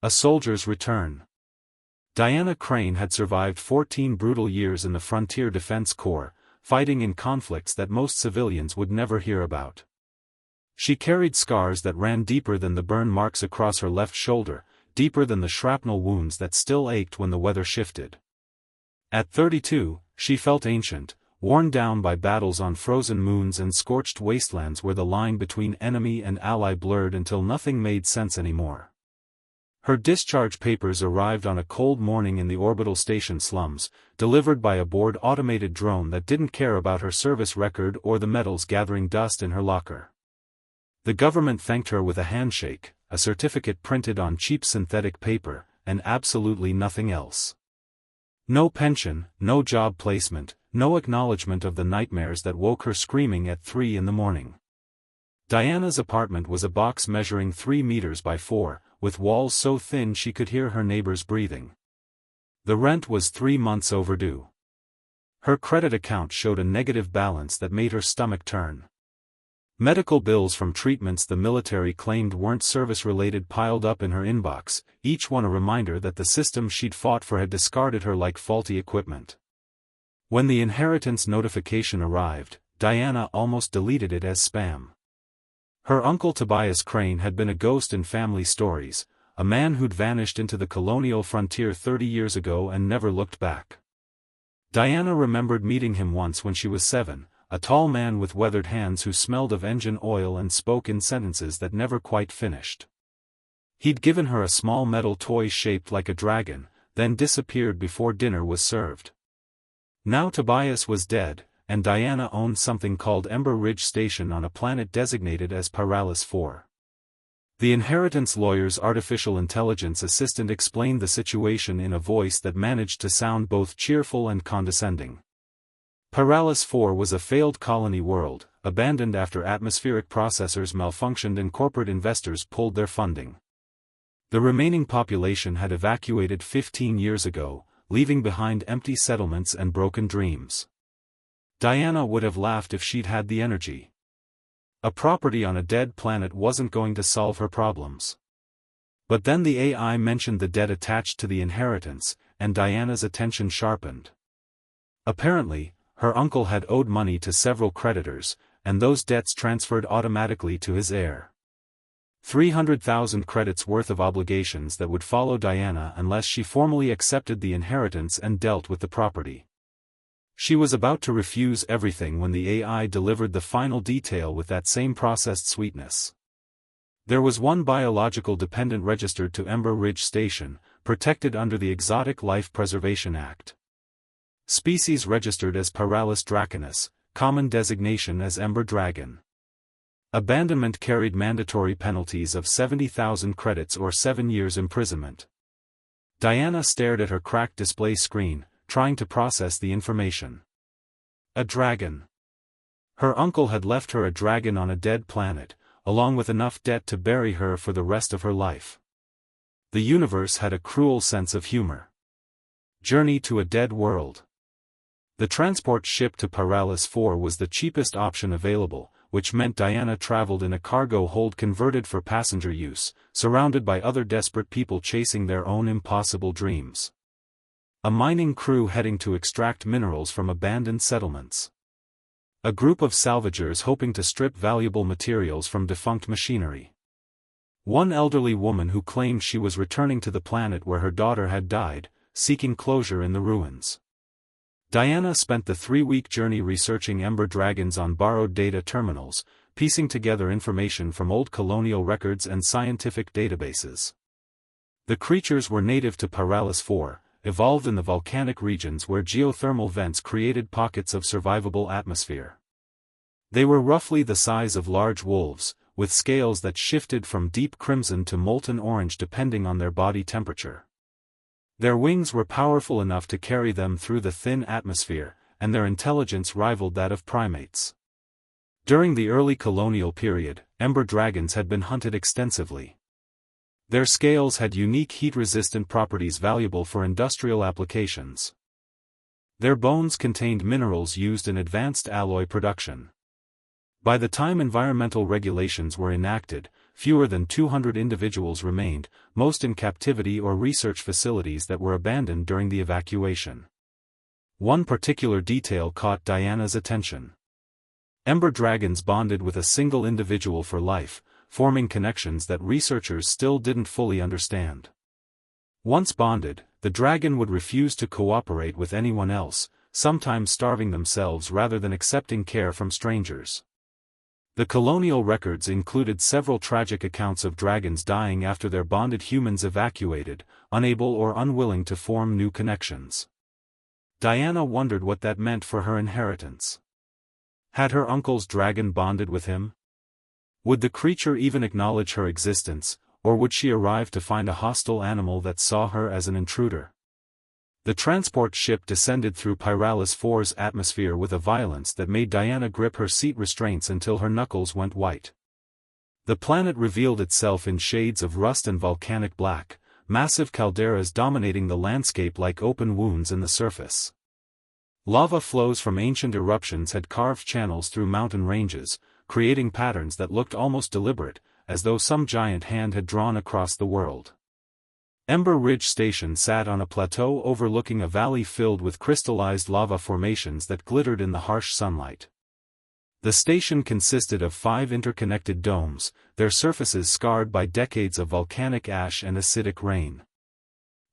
A Soldier's Return. Diana Crane had survived 14 brutal years in the Frontier Defense Corps, fighting in conflicts that most civilians would never hear about. She carried scars that ran deeper than the burn marks across her left shoulder, deeper than the shrapnel wounds that still ached when the weather shifted. At 32, she felt ancient, worn down by battles on frozen moons and scorched wastelands where the line between enemy and ally blurred until nothing made sense anymore. Her discharge papers arrived on a cold morning in the orbital station slums, delivered by a bored automated drone that didn't care about her service record or the medals gathering dust in her locker. The government thanked her with a handshake, a certificate printed on cheap synthetic paper, and absolutely nothing else. No pension, no job placement, no acknowledgement of the nightmares that woke her screaming at 3 in the morning. Diana's apartment was a box measuring 3 meters by 4, with walls so thin she could hear her neighbors breathing. The rent was 3 months overdue. Her credit account showed a negative balance that made her stomach turn. Medical bills from treatments the military claimed weren't service-related piled up in her inbox, each one a reminder that the system she'd fought for had discarded her like faulty equipment. When the inheritance notification arrived, Diana almost deleted it as spam. Her uncle Tobias Crane had been a ghost in family stories, a man who'd vanished into the colonial frontier 30 years ago and never looked back. Diana remembered meeting him once when she was 7, a tall man with weathered hands who smelled of engine oil and spoke in sentences that never quite finished. He'd given her a small metal toy shaped like a dragon, then disappeared before dinner was served. Now Tobias was dead, and Diana owned something called Ember Ridge Station on a planet designated as Paralis 4. The inheritance lawyer's artificial intelligence assistant explained the situation in a voice that managed to sound both cheerful and condescending. Paralis 4 was a failed colony world, abandoned after atmospheric processors malfunctioned and corporate investors pulled their funding. The remaining population had evacuated 15 years ago, leaving behind empty settlements and broken dreams. Diana would have laughed if she'd had the energy. A property on a dead planet wasn't going to solve her problems. But then the AI mentioned the debt attached to the inheritance, and Diana's attention sharpened. Apparently, her uncle had owed money to several creditors, and those debts transferred automatically to his heir. 300,000 credits worth of obligations that would follow Diana unless she formally accepted the inheritance and dealt with the property. She was about to refuse everything when the AI delivered the final detail with that same processed sweetness. There was one biological dependent registered to Ember Ridge Station, protected under the Exotic Life Preservation Act. Species registered as Paralis draconus, common designation as Ember Dragon. Abandonment carried mandatory penalties of 70,000 credits or 7 years imprisonment. Diana stared at her cracked display screen, trying to process the information. A dragon. Her uncle had left her a dragon on a dead planet, along with enough debt to bury her for the rest of her life. The universe had a cruel sense of humor. Journey to a dead world. The transport ship to Paralis 4 was the cheapest option available, which meant Diana traveled in a cargo hold converted for passenger use, surrounded by other desperate people chasing their own impossible dreams. A mining crew heading to extract minerals from abandoned settlements. A group of salvagers hoping to strip valuable materials from defunct machinery. One elderly woman who claimed she was returning to the planet where her daughter had died, seeking closure in the ruins. Diana spent the 3-week journey researching Ember Dragons on borrowed data terminals, piecing together information from old colonial records and scientific databases. The creatures were native to Paralis 4, evolved in the volcanic regions where geothermal vents created pockets of survivable atmosphere. They were roughly the size of large wolves, with scales that shifted from deep crimson to molten orange depending on their body temperature. Their wings were powerful enough to carry them through the thin atmosphere, and their intelligence rivaled that of primates. During the early colonial period, Ember Dragons had been hunted extensively. Their scales had unique heat-resistant properties valuable for industrial applications. Their bones contained minerals used in advanced alloy production. By the time environmental regulations were enacted, fewer than 200 individuals remained, most in captivity or research facilities that were abandoned during the evacuation. One particular detail caught Diana's attention. Ember dragons bonded with a single individual for life, forming connections that researchers still didn't fully understand. Once bonded, the dragon would refuse to cooperate with anyone else, sometimes starving themselves rather than accepting care from strangers. The colonial records included several tragic accounts of dragons dying after their bonded humans evacuated, unable or unwilling to form new connections. Diana wondered what that meant for her inheritance. Had her uncle's dragon bonded with him? Would the creature even acknowledge her existence, or would she arrive to find a hostile animal that saw her as an intruder? The transport ship descended through Pyralis 4's atmosphere with a violence that made Diana grip her seat restraints until her knuckles went white. The planet revealed itself in shades of rust and volcanic black, massive calderas dominating the landscape like open wounds in the surface. Lava flows from ancient eruptions had carved channels through mountain ranges, creating patterns that looked almost deliberate, as though some giant hand had drawn across the world. Ember Ridge Station sat on a plateau overlooking a valley filled with crystallized lava formations that glittered in the harsh sunlight. The station consisted of 5 interconnected domes, their surfaces scarred by decades of volcanic ash and acidic rain.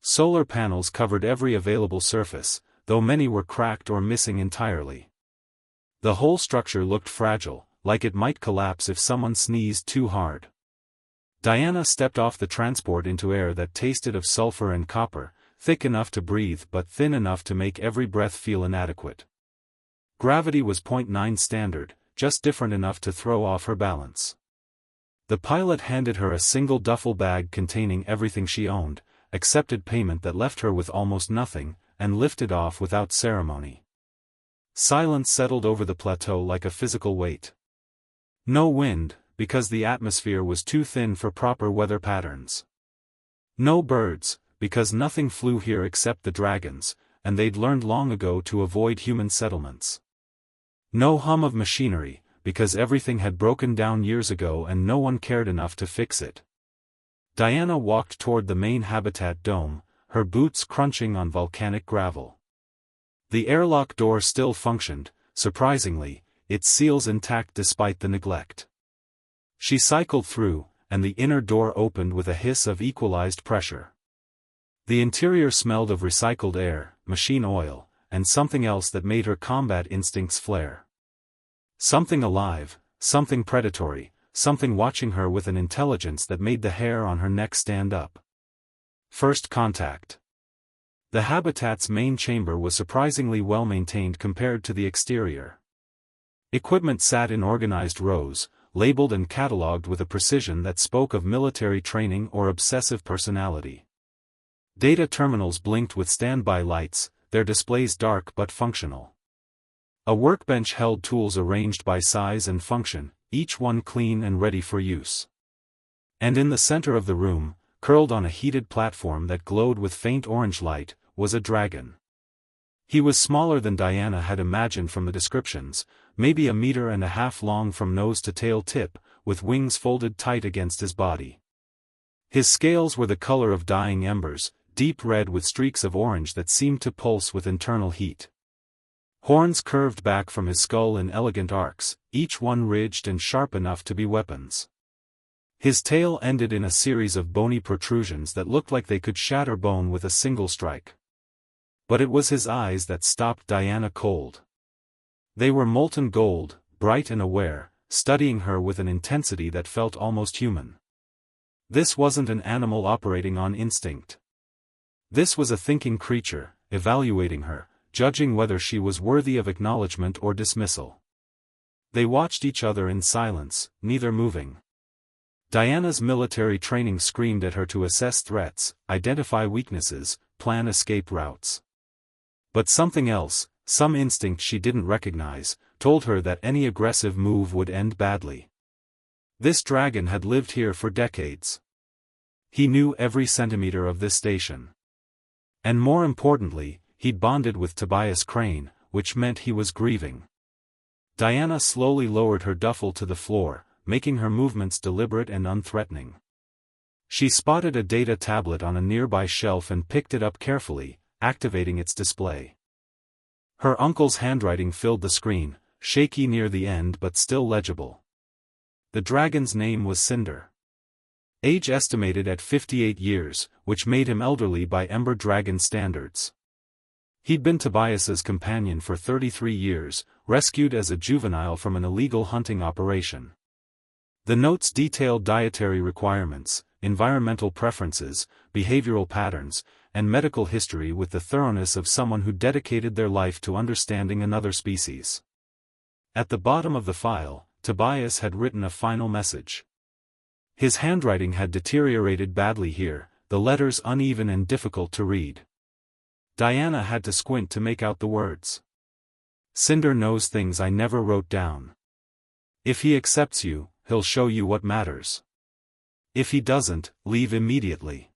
Solar panels covered every available surface, though many were cracked or missing entirely. The whole structure looked fragile, like it might collapse if someone sneezed too hard. Diana stepped off the transport into air that tasted of sulfur and copper, thick enough to breathe but thin enough to make every breath feel inadequate. Gravity was 0.9 standard, just different enough to throw off her balance. The pilot handed her a single duffel bag containing everything she owned, accepted payment that left her with almost nothing, and lifted off without ceremony. Silence settled over the plateau like a physical weight. No wind, because the atmosphere was too thin for proper weather patterns. No birds, because nothing flew here except the dragons, and they'd learned long ago to avoid human settlements. No hum of machinery, because everything had broken down years ago and no one cared enough to fix it. Diana walked toward the main habitat dome, her boots crunching on volcanic gravel. The airlock door still functioned, surprisingly, its seals intact despite the neglect. She cycled through, and the inner door opened with a hiss of equalized pressure. The interior smelled of recycled air, machine oil, and something else that made her combat instincts flare. Something alive, something predatory, something watching her with an intelligence that made the hair on her neck stand up. First contact. The habitat's main chamber was surprisingly well maintained compared to the exterior. Equipment sat in organized rows, labeled and catalogued with a precision that spoke of military training or obsessive personality. Data terminals blinked with standby lights, their displays dark but functional. A workbench held tools arranged by size and function, each one clean and ready for use. And in the center of the room, curled on a heated platform that glowed with faint orange light, was a dragon. He was smaller than Diana had imagined from the descriptions, maybe 1.5 meters long from nose to tail tip, with wings folded tight against his body. His scales were the color of dying embers, deep red with streaks of orange that seemed to pulse with internal heat. Horns curved back from his skull in elegant arcs, each one ridged and sharp enough to be weapons. His tail ended in a series of bony protrusions that looked like they could shatter bone with a single strike. But it was his eyes that stopped Diana cold. They were molten gold, bright and aware, studying her with an intensity that felt almost human. This wasn't an animal operating on instinct. This was a thinking creature, evaluating her, judging whether she was worthy of acknowledgement or dismissal. They watched each other in silence, neither moving. Diana's military training screamed at her to assess threats, identify weaknesses, plan escape routes. But something else, some instinct she didn't recognize, told her that any aggressive move would end badly. This dragon had lived here for decades. He knew every centimeter of this station. And more importantly, he'd bonded with Tobias Crane, which meant he was grieving. Diana slowly lowered her duffel to the floor, making her movements deliberate and unthreatening. She spotted a data tablet on a nearby shelf and picked it up carefully, activating its display. Her uncle's handwriting filled the screen, shaky near the end but still legible. The dragon's name was Cinder. Age estimated at 58 years, which made him elderly by Ember Dragon standards. He'd been Tobias's companion for 33 years, rescued as a juvenile from an illegal hunting operation. The notes detailed dietary requirements, environmental preferences, behavioral patterns, and medical history with the thoroughness of someone who dedicated their life to understanding another species. At the bottom of the file, Tobias had written a final message. His handwriting had deteriorated badly here, the letters uneven and difficult to read. Diana had to squint to make out the words. Cinder knows things I never wrote down. If he accepts you, he'll show you what matters. If he doesn't, leave immediately.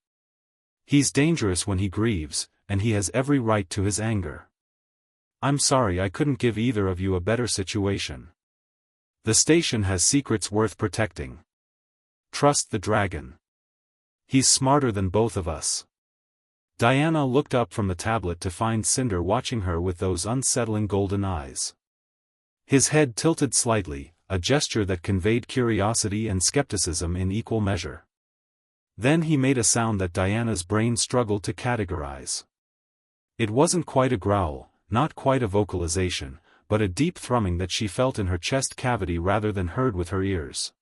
He's dangerous when he grieves, and he has every right to his anger. I'm sorry I couldn't give either of you a better situation. The station has secrets worth protecting. Trust the dragon. He's smarter than both of us. Diana looked up from the tablet to find Cinder watching her with those unsettling golden eyes. His head tilted slightly, a gesture that conveyed curiosity and skepticism in equal measure. Then he made a sound that Diana's brain struggled to categorize. It wasn't quite a growl, not quite a vocalization, but a deep thrumming that she felt in her chest cavity rather than heard with her ears.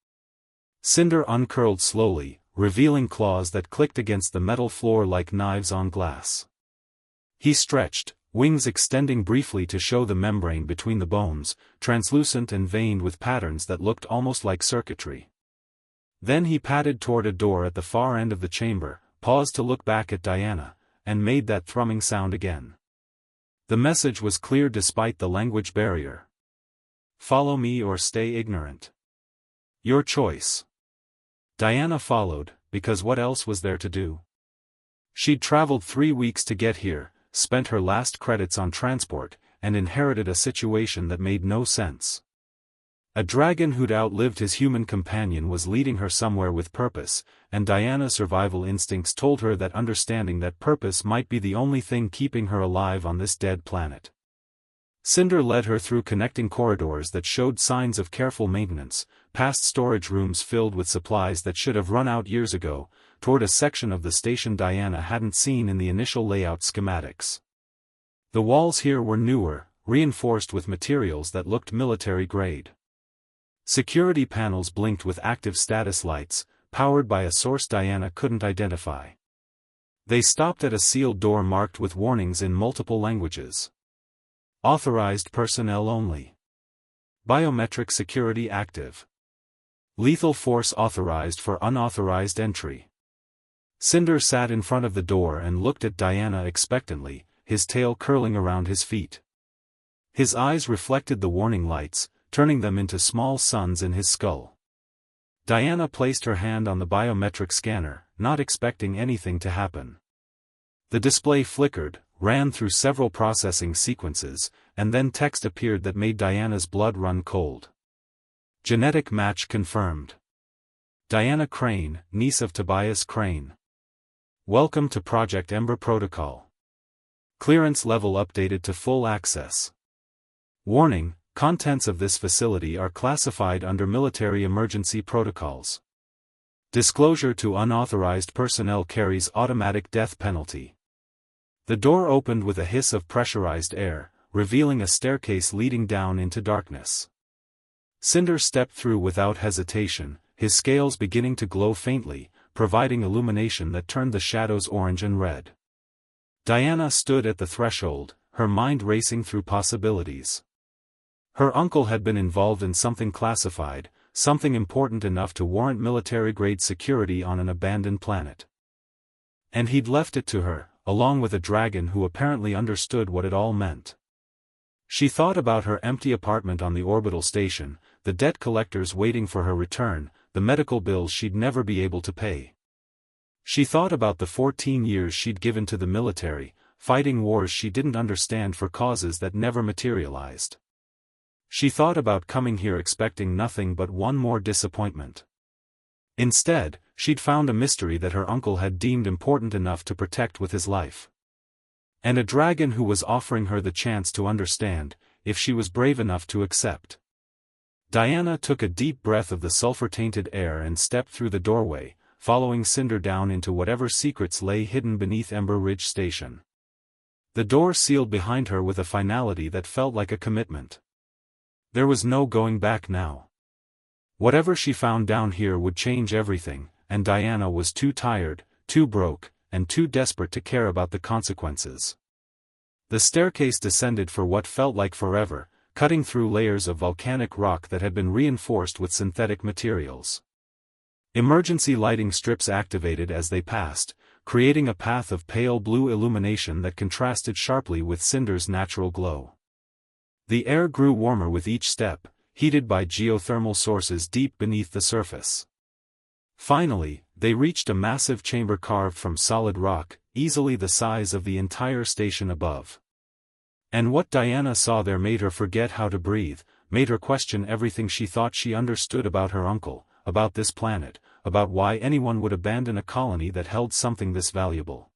Cinder uncurled slowly, revealing claws that clicked against the metal floor like knives on glass. He stretched, wings extending briefly to show the membrane between the bones, translucent and veined with patterns that looked almost like circuitry. Then he padded toward a door at the far end of the chamber, paused to look back at Diana, and made that thrumming sound again. The message was clear despite the language barrier. Follow me or stay ignorant. Your choice. Diana followed, because what else was there to do? She'd traveled 3 weeks to get here, spent her last credits on transport, and inherited a situation that made no sense. A dragon who'd outlived his human companion was leading her somewhere with purpose, and Diana's survival instincts told her that understanding that purpose might be the only thing keeping her alive on this dead planet. Cinder led her through connecting corridors that showed signs of careful maintenance, past storage rooms filled with supplies that should have run out years ago, toward a section of the station Diana hadn't seen in the initial layout schematics. The walls here were newer, reinforced with materials that looked military-grade. Security panels blinked with active status lights, powered by a source Diana couldn't identify. They stopped at a sealed door marked with warnings in multiple languages. Authorized personnel only. Biometric security active. Lethal force authorized for unauthorized entry. Cinder sat in front of the door and looked at Diana expectantly, his tail curling around his feet. His eyes reflected the warning lights, turning them into small suns in his skull. Diana placed her hand on the biometric scanner, not expecting anything to happen. The display flickered, ran through several processing sequences, and then text appeared that made Diana's blood run cold. Genetic match confirmed. Diana Crane, niece of Tobias Crane. Welcome to Project Ember Protocol. Clearance level updated to full access. Warning: contents of this facility are classified under military emergency protocols. Disclosure to unauthorized personnel carries automatic death penalty. The door opened with a hiss of pressurized air, revealing a staircase leading down into darkness. Cinder stepped through without hesitation, his scales beginning to glow faintly, providing illumination that turned the shadows orange and red. Diana stood at the threshold, her mind racing through possibilities. Her uncle had been involved in something classified, something important enough to warrant military-grade security on an abandoned planet. And he'd left it to her, along with a dragon who apparently understood what it all meant. She thought about her empty apartment on the orbital station, the debt collectors waiting for her return, the medical bills she'd never be able to pay. She thought about the 14 years she'd given to the military, fighting wars she didn't understand for causes that never materialized. She thought about coming here expecting nothing but one more disappointment. Instead, she'd found a mystery that her uncle had deemed important enough to protect with his life. And a dragon who was offering her the chance to understand, if she was brave enough to accept. Diana took a deep breath of the sulfur-tainted air and stepped through the doorway, following Cinder down into whatever secrets lay hidden beneath Ember Ridge Station. The door sealed behind her with a finality that felt like a commitment. There was no going back now. Whatever she found down here would change everything, and Diana was too tired, too broke, and too desperate to care about the consequences. The staircase descended for what felt like forever, cutting through layers of volcanic rock that had been reinforced with synthetic materials. Emergency lighting strips activated as they passed, creating a path of pale blue illumination that contrasted sharply with Cinder's natural glow. The air grew warmer with each step, heated by geothermal sources deep beneath the surface. Finally, they reached a massive chamber carved from solid rock, easily the size of the entire station above. And what Diana saw there made her forget how to breathe, made her question everything she thought she understood about her uncle, about this planet, about why anyone would abandon a colony that held something this valuable.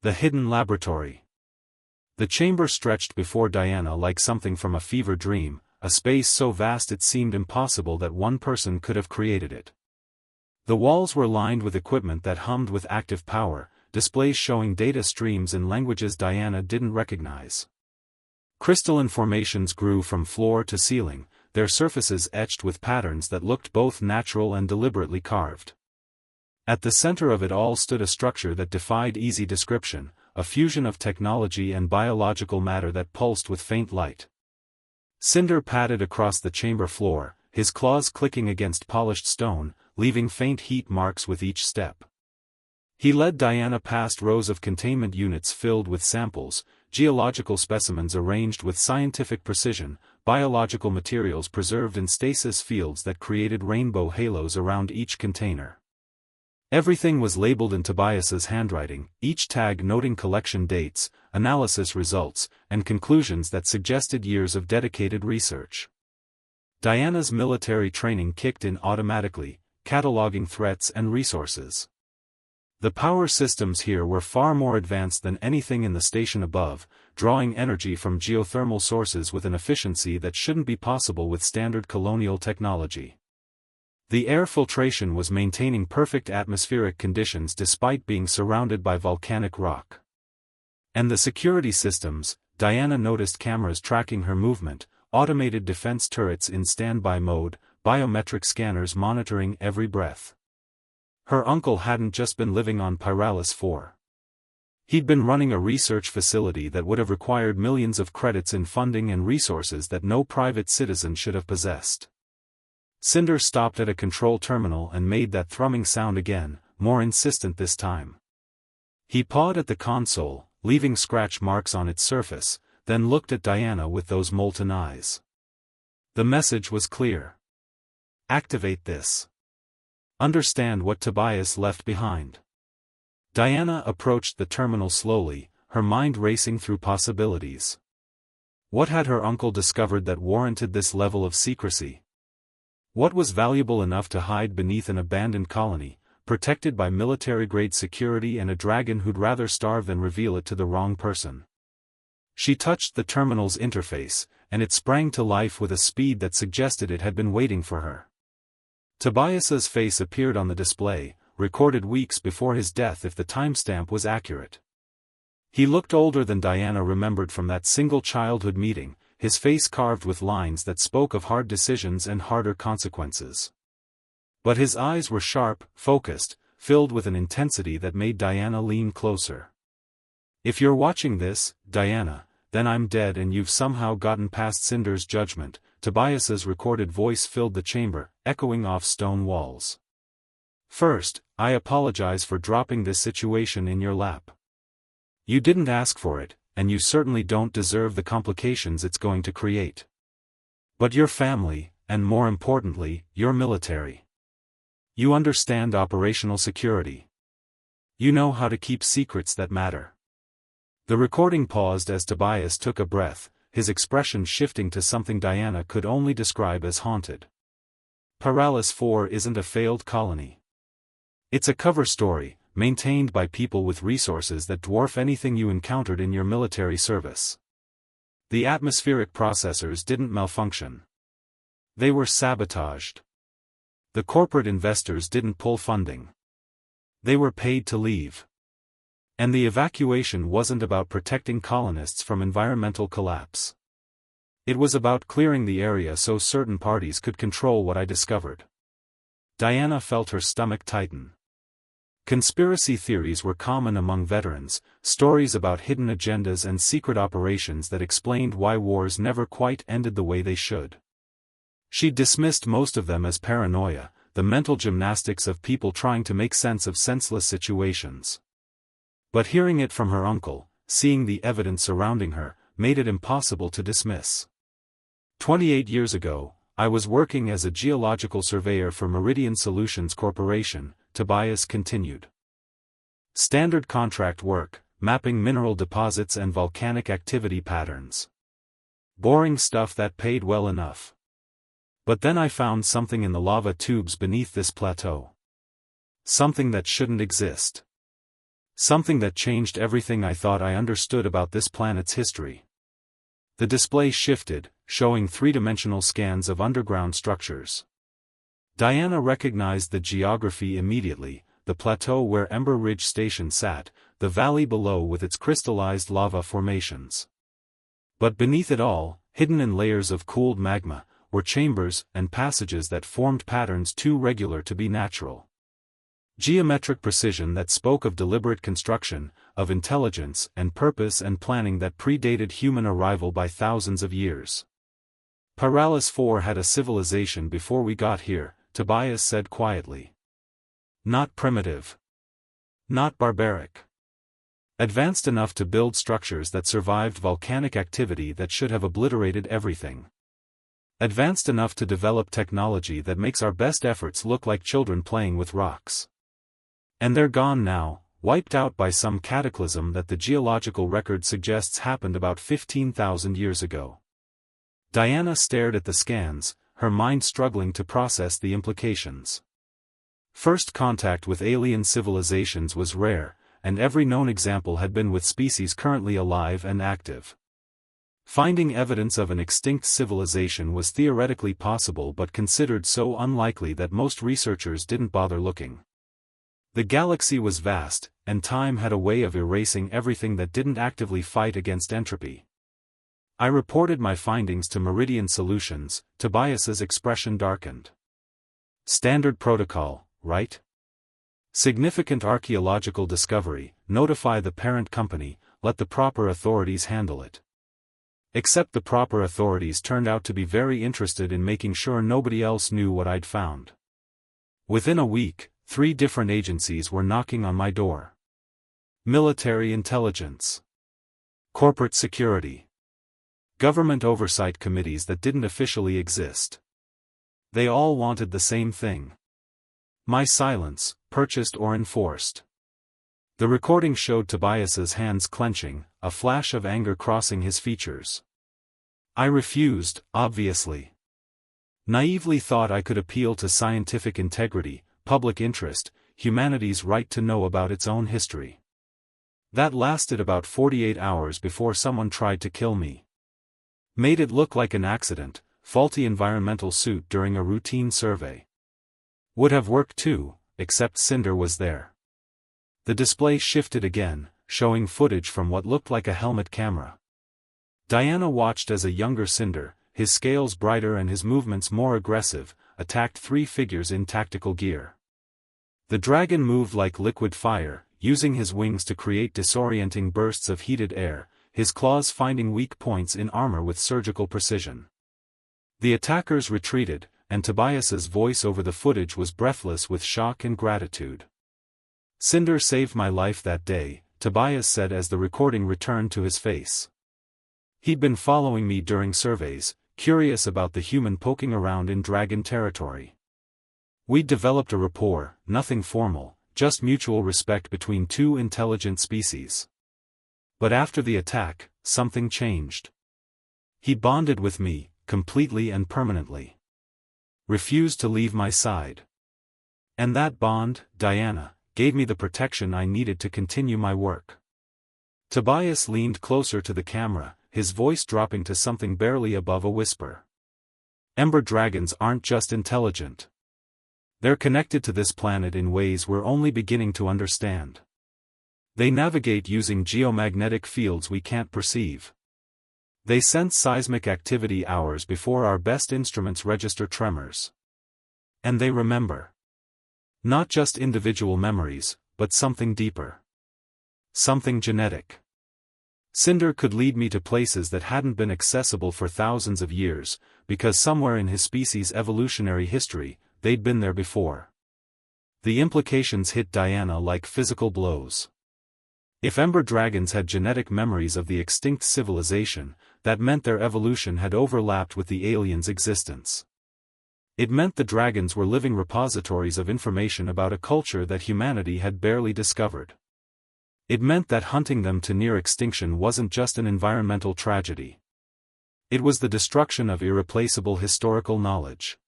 The hidden laboratory. The chamber stretched before Diana like something from a fever dream, a space so vast it seemed impossible that one person could have created it. The walls were lined with equipment that hummed with active power, displays showing data streams in languages Diana didn't recognize. Crystalline formations grew from floor to ceiling, their surfaces etched with patterns that looked both natural and deliberately carved. At the center of it all stood a structure that defied easy description, a fusion of technology and biological matter that pulsed with faint light. Cinder padded across the chamber floor, his claws clicking against polished stone, leaving faint heat marks with each step. He led Diana past rows of containment units filled with samples, geological specimens arranged with scientific precision, biological materials preserved in stasis fields that created rainbow halos around each container. Everything was labeled in Tobias's handwriting, each tag noting collection dates, analysis results, and conclusions that suggested years of dedicated research. Diana's military training kicked in automatically, cataloging threats and resources. The power systems here were far more advanced than anything in the station above, drawing energy from geothermal sources with an efficiency that shouldn't be possible with standard colonial technology. The air filtration was maintaining perfect atmospheric conditions despite being surrounded by volcanic rock. And the security systems, Diana noticed cameras tracking her movement, automated defense turrets in standby mode, biometric scanners monitoring every breath. Her uncle hadn't just been living on Pyralis 4. He'd been running a research facility that would have required millions of credits in funding and resources that no private citizen should have possessed. Cinder stopped at a control terminal and made that thrumming sound again, more insistent this time. He pawed at the console, leaving scratch marks on its surface, then looked at Diana with those molten eyes. The message was clear. Activate this. Understand what Tobias left behind. Diana approached the terminal slowly, her mind racing through possibilities. What had her uncle discovered that warranted this level of secrecy? What was valuable enough to hide beneath an abandoned colony, protected by military-grade security and a dragon who'd rather starve than reveal it to the wrong person? She touched the terminal's interface, and it sprang to life with a speed that suggested it had been waiting for her. Tobias's face appeared on the display, recorded weeks before his death if the timestamp was accurate. He looked older than Diana remembered from that single childhood meeting, his face carved with lines that spoke of hard decisions and harder consequences. But his eyes were sharp, focused, filled with an intensity that made Diana lean closer. If you're watching this, Diana, then I'm dead and you've somehow gotten past Cinder's judgment. Tobias's recorded voice filled the chamber, echoing off stone walls. First, I apologize for dropping this situation in your lap. You didn't ask for it, and you certainly don't deserve the complications it's going to create. But your family, and more importantly, your military. You understand operational security. You know how to keep secrets that matter. The recording paused as Tobias took a breath, his expression shifting to something Diana could only describe as haunted. Paralis 4 isn't a failed colony. It's a cover story, maintained by people with resources that dwarf anything you encountered in your military service. The atmospheric processors didn't malfunction. They were sabotaged. The corporate investors didn't pull funding. They were paid to leave. And the evacuation wasn't about protecting colonists from environmental collapse. It was about clearing the area so certain parties could control what I discovered. Diana felt her stomach tighten. Conspiracy theories were common among veterans, stories about hidden agendas and secret operations that explained why wars never quite ended the way they should. She dismissed most of them as paranoia, the mental gymnastics of people trying to make sense of senseless situations. But hearing it from her uncle, seeing the evidence surrounding her, made it impossible to dismiss. 28 years ago, I was working as a geological surveyor for Meridian Solutions Corporation, Tobias continued. Standard contract work, mapping mineral deposits and volcanic activity patterns. Boring stuff that paid well enough. But then I found something in the lava tubes beneath this plateau. Something that shouldn't exist. Something that changed everything I thought I understood about this planet's history. The display shifted, showing three-dimensional scans of underground structures. Diana recognized the geography immediately, the plateau where Ember Ridge Station sat, the valley below with its crystallized lava formations. But beneath it all, hidden in layers of cooled magma, were chambers and passages that formed patterns too regular to be natural. Geometric precision that spoke of deliberate construction, of intelligence and purpose and planning that predated human arrival by thousands of years. Paralis 4 had a civilization before we got here, Tobias said quietly. Not primitive. Not barbaric. Advanced enough to build structures that survived volcanic activity that should have obliterated everything. Advanced enough to develop technology that makes our best efforts look like children playing with rocks. And they're gone now, wiped out by some cataclysm that the geological record suggests happened about 15,000 years ago. Diana stared at the scans, her mind struggling to process the implications. First contact with alien civilizations was rare, and every known example had been with species currently alive and active. Finding evidence of an extinct civilization was theoretically possible but considered so unlikely that most researchers didn't bother looking. The galaxy was vast, and time had a way of erasing everything that didn't actively fight against entropy. I reported my findings to Meridian Solutions. Tobias's expression darkened. Standard protocol, right? Significant archaeological discovery, notify the parent company, let the proper authorities handle it. Except the proper authorities turned out to be very interested in making sure nobody else knew what I'd found. Within a week, 3 different agencies were knocking on my door. Military intelligence. Corporate security. Government oversight committees that didn't officially exist. They all wanted the same thing. My silence, purchased or enforced. The recording showed Tobias's hands clenching, a flash of anger crossing his features. I refused, obviously. Naively thought I could appeal to scientific integrity, public interest, humanity's right to know about its own history. That lasted about 48 hours before someone tried to kill me. Made it look like an accident, faulty environmental suit during a routine survey. Would have worked too, except Cinder was there. The display shifted again, showing footage from what looked like a helmet camera. Diana watched as a younger Cinder, his scales brighter and his movements more aggressive, attacked 3 figures in tactical gear. The dragon moved like liquid fire, using his wings to create disorienting bursts of heated air, his claws finding weak points in armor with surgical precision. The attackers retreated, and Tobias's voice over the footage was breathless with shock and gratitude. Cinder saved my life that day, Tobias said as the recording returned to his face. He'd been following me during surveys, curious about the human poking around in dragon territory. We'd developed a rapport, nothing formal, just mutual respect between 2 intelligent species. But after the attack, something changed. He bonded with me, completely and permanently. Refused to leave my side. And that bond, Diana, gave me the protection I needed to continue my work. Tobias leaned closer to the camera, his voice dropping to something barely above a whisper. Ember dragons aren't just intelligent. They're connected to this planet in ways we're only beginning to understand. They navigate using geomagnetic fields we can't perceive. They sense seismic activity hours before our best instruments register tremors. And they remember. Not just individual memories, but something deeper. Something genetic. Cinder could lead me to places that hadn't been accessible for thousands of years, because somewhere in his species' evolutionary history, they'd been there before. The implications hit Diana like physical blows. If ember dragons had genetic memories of the extinct civilization, that meant their evolution had overlapped with the aliens' existence. It meant the dragons were living repositories of information about a culture that humanity had barely discovered. It meant that hunting them to near extinction wasn't just an environmental tragedy. It was the destruction of irreplaceable historical knowledge.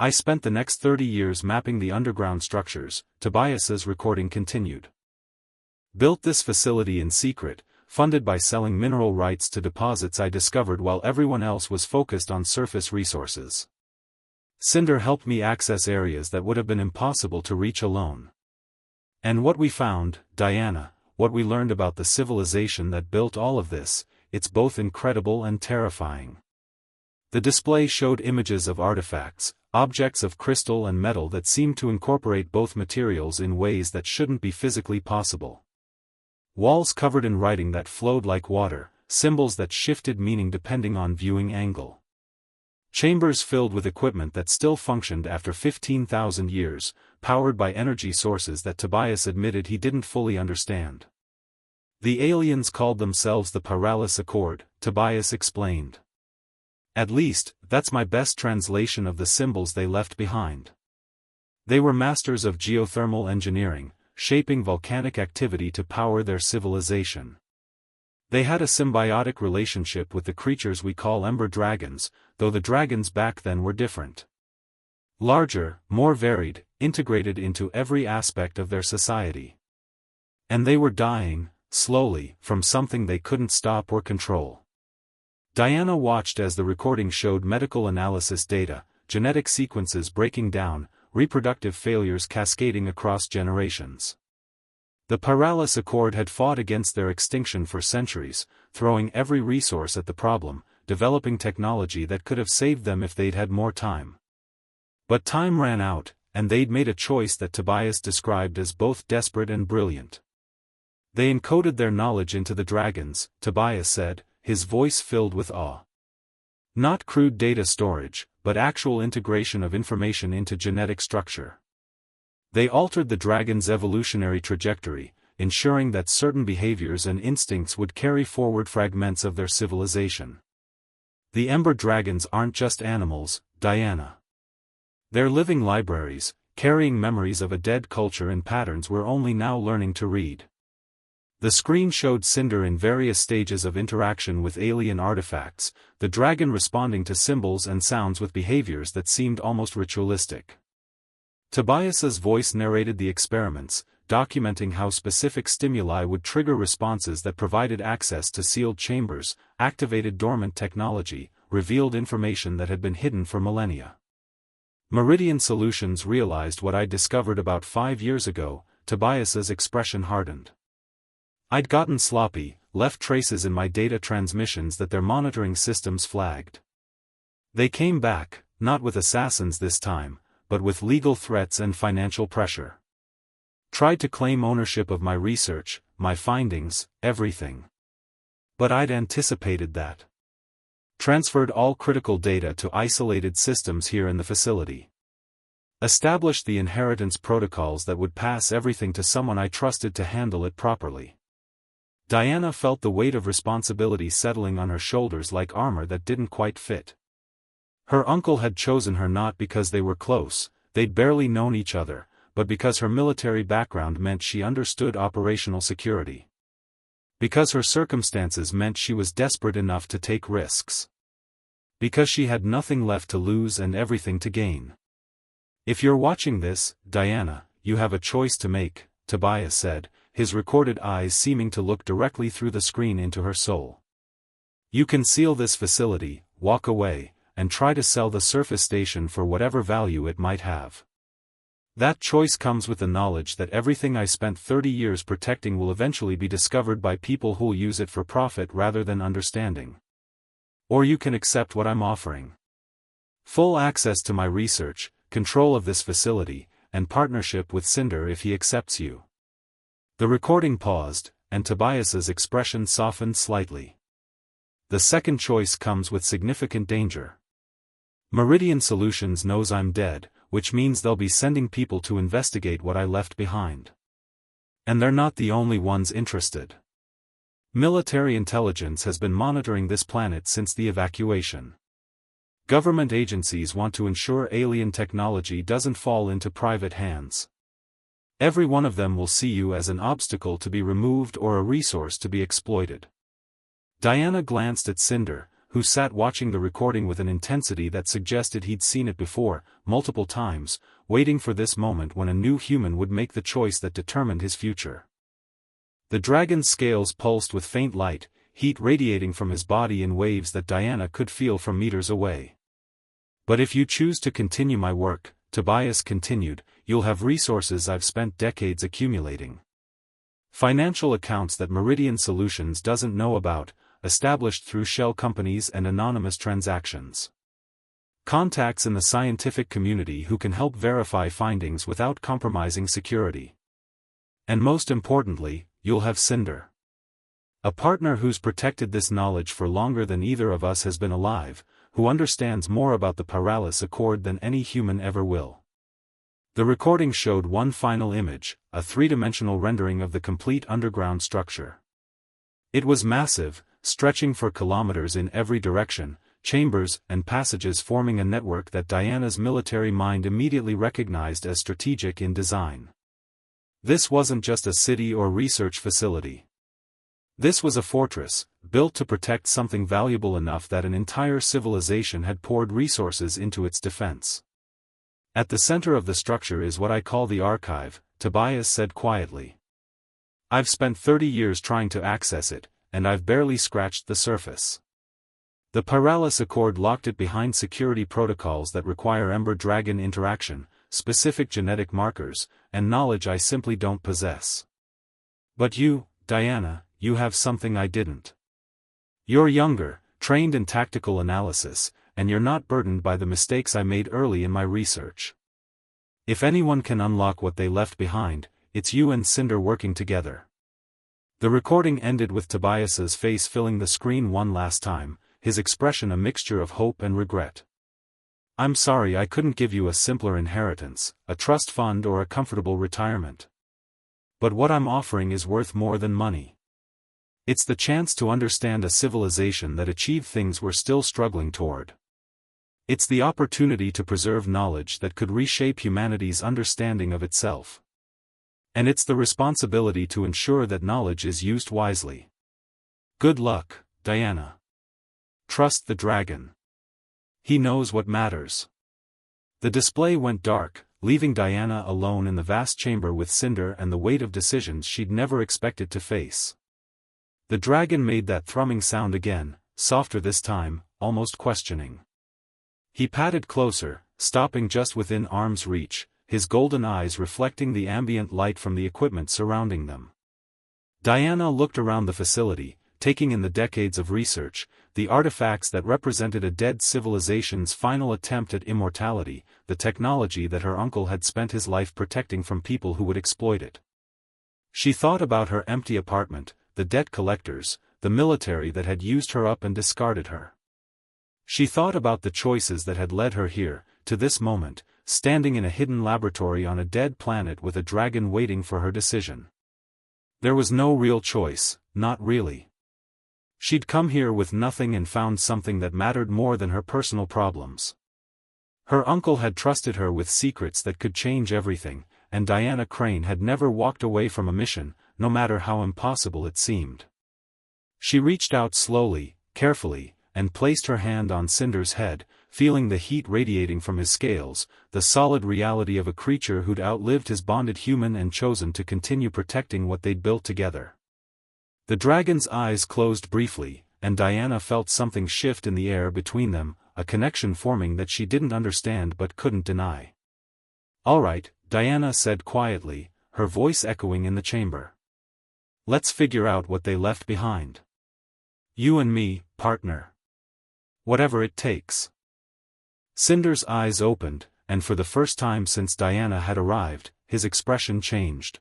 I spent the next 30 years mapping the underground structures. Tobias's recording continued. Built this facility in secret, funded by selling mineral rights to deposits I discovered while everyone else was focused on surface resources. Cinder helped me access areas that would have been impossible to reach alone. And what we found, Diana, what we learned about the civilization that built all of this, it's both incredible and terrifying. The display showed images of artifacts, objects of crystal and metal that seemed to incorporate both materials in ways that shouldn't be physically possible. Walls covered in writing that flowed like water, symbols that shifted meaning depending on viewing angle. Chambers filled with equipment that still functioned after 15,000 years, powered by energy sources that Tobias admitted he didn't fully understand. The aliens called themselves the Paralis Accord, Tobias explained. At least, that's my best translation of the symbols they left behind. They were masters of geothermal engineering, shaping volcanic activity to power their civilization. They had a symbiotic relationship with the creatures we call ember dragons, though the dragons back then were different. Larger, more varied, integrated into every aspect of their society. And they were dying, slowly, from something they couldn't stop or control. Diana watched as the recording showed medical analysis data, genetic sequences breaking down, reproductive failures cascading across generations. The Paralis Accord had fought against their extinction for centuries, throwing every resource at the problem, developing technology that could have saved them if they'd had more time. But time ran out, and they'd made a choice that Tobias described as both desperate and brilliant. They encoded their knowledge into the dragons, Tobias said, his voice filled with awe. Not crude data storage, but actual integration of information into genetic structure. They altered the dragon's evolutionary trajectory, ensuring that certain behaviors and instincts would carry forward fragments of their civilization. The ember dragons aren't just animals, Diana. They're living libraries, carrying memories of a dead culture in patterns we're only now learning to read. The screen showed Cinder in various stages of interaction with alien artifacts, the dragon responding to symbols and sounds with behaviors that seemed almost ritualistic. Tobias's voice narrated the experiments, documenting how specific stimuli would trigger responses that provided access to sealed chambers, activated dormant technology, revealed information that had been hidden for millennia. Meridian Solutions realized what I'd discovered about 5 years ago. Tobias's expression hardened. I'd gotten sloppy, left traces in my data transmissions that their monitoring systems flagged. They came back, not with assassins this time, but with legal threats and financial pressure. Tried to claim ownership of my research, my findings, everything. But I'd anticipated that. Transferred all critical data to isolated systems here in the facility. Established the inheritance protocols that would pass everything to someone I trusted to handle it properly. Diana felt the weight of responsibility settling on her shoulders like armor that didn't quite fit. Her uncle had chosen her not because they were close, they'd barely known each other, but because her military background meant she understood operational security. Because her circumstances meant she was desperate enough to take risks. Because she had nothing left to lose and everything to gain. If you're watching this, Diana, you have a choice to make, Tobias said, his recorded eyes seeming to look directly through the screen into her soul. You can seal this facility, walk away, and try to sell the surface station for whatever value it might have. That choice comes with the knowledge that everything I spent 30 years protecting will eventually be discovered by people who'll use it for profit rather than understanding. Or you can accept what I'm offering. Full access to my research, control of this facility, and partnership with Cinder if he accepts you. The recording paused, and Tobias's expression softened slightly. The second choice comes with significant danger. Meridian Solutions knows I'm dead, which means they'll be sending people to investigate what I left behind. And they're not the only ones interested. Military intelligence has been monitoring this planet since the evacuation. Government agencies want to ensure alien technology doesn't fall into private hands. Every one of them will see you as an obstacle to be removed or a resource to be exploited. Diana glanced at Cinder, who sat watching the recording with an intensity that suggested he'd seen it before, multiple times, waiting for this moment when a new human would make the choice that determined his future. The dragon's scales pulsed with faint light, heat radiating from his body in waves that Diana could feel from meters away. But if you choose to continue my work, Tobias continued, you'll have resources I've spent decades accumulating. Financial accounts that Meridian Solutions doesn't know about, established through shell companies and anonymous transactions. Contacts in the scientific community who can help verify findings without compromising security. And most importantly, you'll have Cinder. A partner who's protected this knowledge for longer than either of us has been alive, who understands more about the Paralis Accord than any human ever will. The recording showed one final image, a three-dimensional rendering of the complete underground structure. It was massive, stretching for kilometers in every direction, chambers and passages forming a network that Diana's military mind immediately recognized as strategic in design. This wasn't just a city or research facility. This was a fortress, built to protect something valuable enough that an entire civilization had poured resources into its defense. At the center of the structure is what I call the archive, Tobias said quietly. I've spent 30 years trying to access it, and I've barely scratched the surface. The Paralis Accord locked it behind security protocols that require Ember-Dragon interaction, specific genetic markers, and knowledge I simply don't possess. But you, Diana, you have something I didn't. You're younger, trained in tactical analysis, and you're not burdened by the mistakes I made early in my research. If anyone can unlock what they left behind, it's you and Cinder working together. The recording ended with Tobias's face filling the screen one last time, his expression a mixture of hope and regret. I'm sorry I couldn't give you a simpler inheritance, a trust fund or a comfortable retirement. But what I'm offering is worth more than money. It's the chance to understand a civilization that achieved things we're still struggling toward. It's the opportunity to preserve knowledge that could reshape humanity's understanding of itself. And it's the responsibility to ensure that knowledge is used wisely. Good luck, Diana. Trust the dragon. He knows what matters. The display went dark, leaving Diana alone in the vast chamber with Cinder and the weight of decisions she'd never expected to face. The dragon made that thrumming sound again, softer this time, almost questioning. He patted closer, stopping just within arm's reach, his golden eyes reflecting the ambient light from the equipment surrounding them. Diana looked around the facility, taking in the decades of research, the artifacts that represented a dead civilization's final attempt at immortality, the technology that her uncle had spent his life protecting from people who would exploit it. She thought about her empty apartment, the debt collectors, the military that had used her up and discarded her. She thought about the choices that had led her here, to this moment, standing in a hidden laboratory on a dead planet with a dragon waiting for her decision. There was no real choice, not really. She'd come here with nothing and found something that mattered more than her personal problems. Her uncle had trusted her with secrets that could change everything, and Diana Crane had never walked away from a mission, no matter how impossible it seemed. She reached out slowly, carefully, and placed her hand on Cinder's head, feeling the heat radiating from his scales, the solid reality of a creature who'd outlived his bonded human and chosen to continue protecting what they'd built together. The dragon's eyes closed briefly, and Diana felt something shift in the air between them, a connection forming that she didn't understand but couldn't deny. "All right," Diana said quietly, her voice echoing in the chamber. "Let's figure out what they left behind. You and me, partner. Whatever it takes." Cinder's eyes opened, and for the first time since Diana had arrived, his expression changed.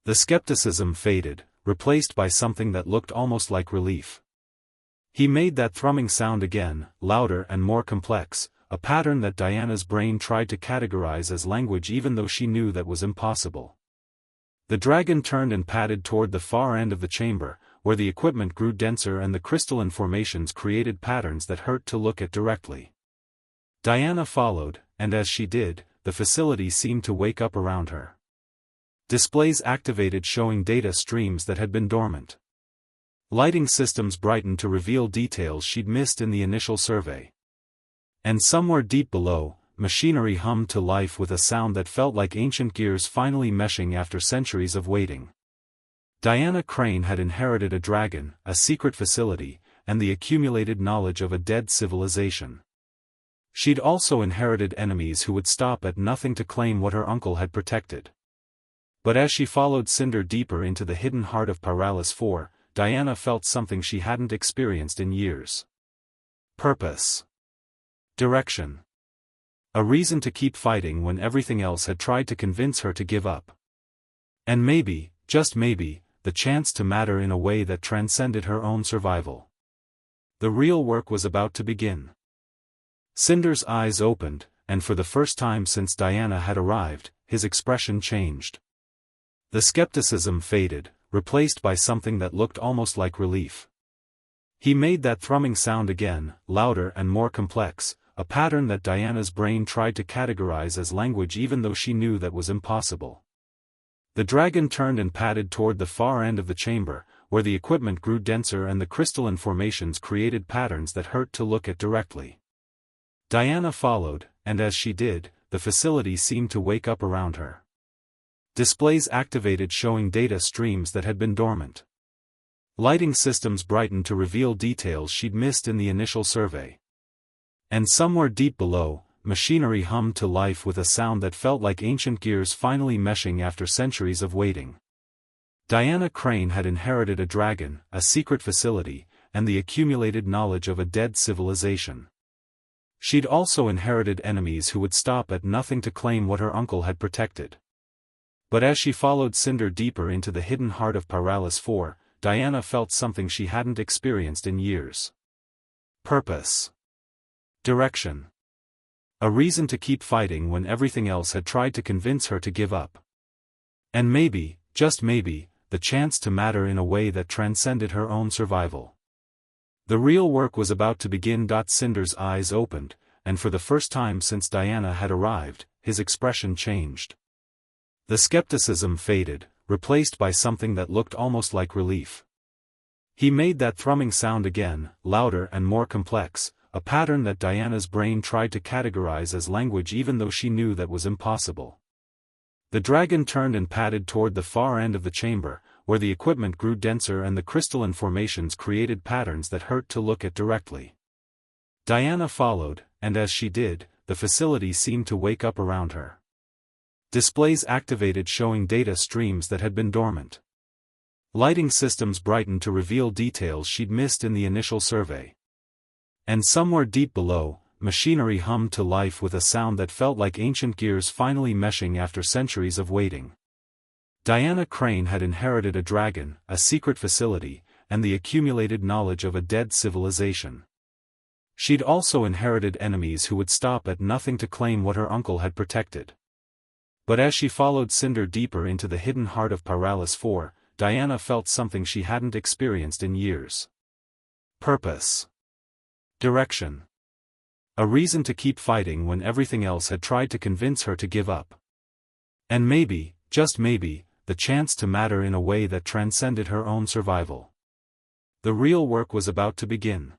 The skepticism faded, replaced by something that looked almost like relief. He made that thrumming sound again, louder and more complex, a pattern that Diana's brain tried to categorize as language even though she knew that was impossible. The dragon turned and padded toward the far end of the chamber, where the equipment grew denser and the crystalline formations created patterns that hurt to look at directly. Diana followed, and as she did, the facility seemed to wake up around her. Displays activated showing data streams that had been dormant. Lighting systems brightened to reveal details she'd missed in the initial survey. And somewhere deep below, machinery hummed to life with a sound that felt like ancient gears finally meshing after centuries of waiting. Diana Crane had inherited a dragon, a secret facility, and the accumulated knowledge of a dead civilization. She'd also inherited enemies who would stop at nothing to claim what her uncle had protected. But as she followed Cinder deeper into the hidden heart of Paralis 4, Diana felt something she hadn't experienced in years. Purpose. Direction. A reason to keep fighting when everything else had tried to convince her to give up. And maybe, just maybe, the chance to matter in a way that transcended her own survival. The real work was about to begin. Cinder's eyes opened, and for the first time since Diana had arrived, his expression changed. The skepticism faded, replaced by something that looked almost like relief. He made that thrumming sound again, louder and more complex, a pattern that Diana's brain tried to categorize as language even though she knew that was impossible. The dragon turned and padded toward the far end of the chamber, where the equipment grew denser and the crystalline formations created patterns that hurt to look at directly. Diana followed, and as she did, the facility seemed to wake up around her. Displays activated showing data streams that had been dormant. Lighting systems brightened to reveal details she'd missed in the initial survey. And somewhere deep below, machinery hummed to life with a sound that felt like ancient gears finally meshing after centuries of waiting. Diana Crane had inherited a dragon, a secret facility, and the accumulated knowledge of a dead civilization. She'd also inherited enemies who would stop at nothing to claim what her uncle had protected. But as she followed Cinder deeper into the hidden heart of Paralis 4, Diana felt something she hadn't experienced in years. Purpose. Direction. A reason to keep fighting when everything else had tried to convince her to give up. And maybe, just maybe, the chance to matter in a way that transcended her own survival. The real work was about to begin. Cinder's eyes opened, and for the first time since Diana had arrived, his expression changed. The skepticism faded, replaced by something that looked almost like relief. He made that thrumming sound again, louder and more complex, a pattern that Diana's brain tried to categorize as language even though she knew that was impossible. The dragon turned and padded toward the far end of the chamber, where the equipment grew denser and the crystalline formations created patterns that hurt to look at directly. Diana followed, and as she did, the facility seemed to wake up around her. Displays activated showing data streams that had been dormant. Lighting systems brightened to reveal details she'd missed in the initial survey. And somewhere deep below, machinery hummed to life with a sound that felt like ancient gears finally meshing after centuries of waiting. Diana Crane had inherited a dragon, a secret facility, and the accumulated knowledge of a dead civilization. She'd also inherited enemies who would stop at nothing to claim what her uncle had protected. But as she followed Cinder deeper into the hidden heart of Paralis 4, Diana felt something she hadn't experienced in years. Purpose. Direction. A reason to keep fighting when everything else had tried to convince her to give up. And maybe, just maybe, the chance to matter in a way that transcended her own survival. The real work was about to begin.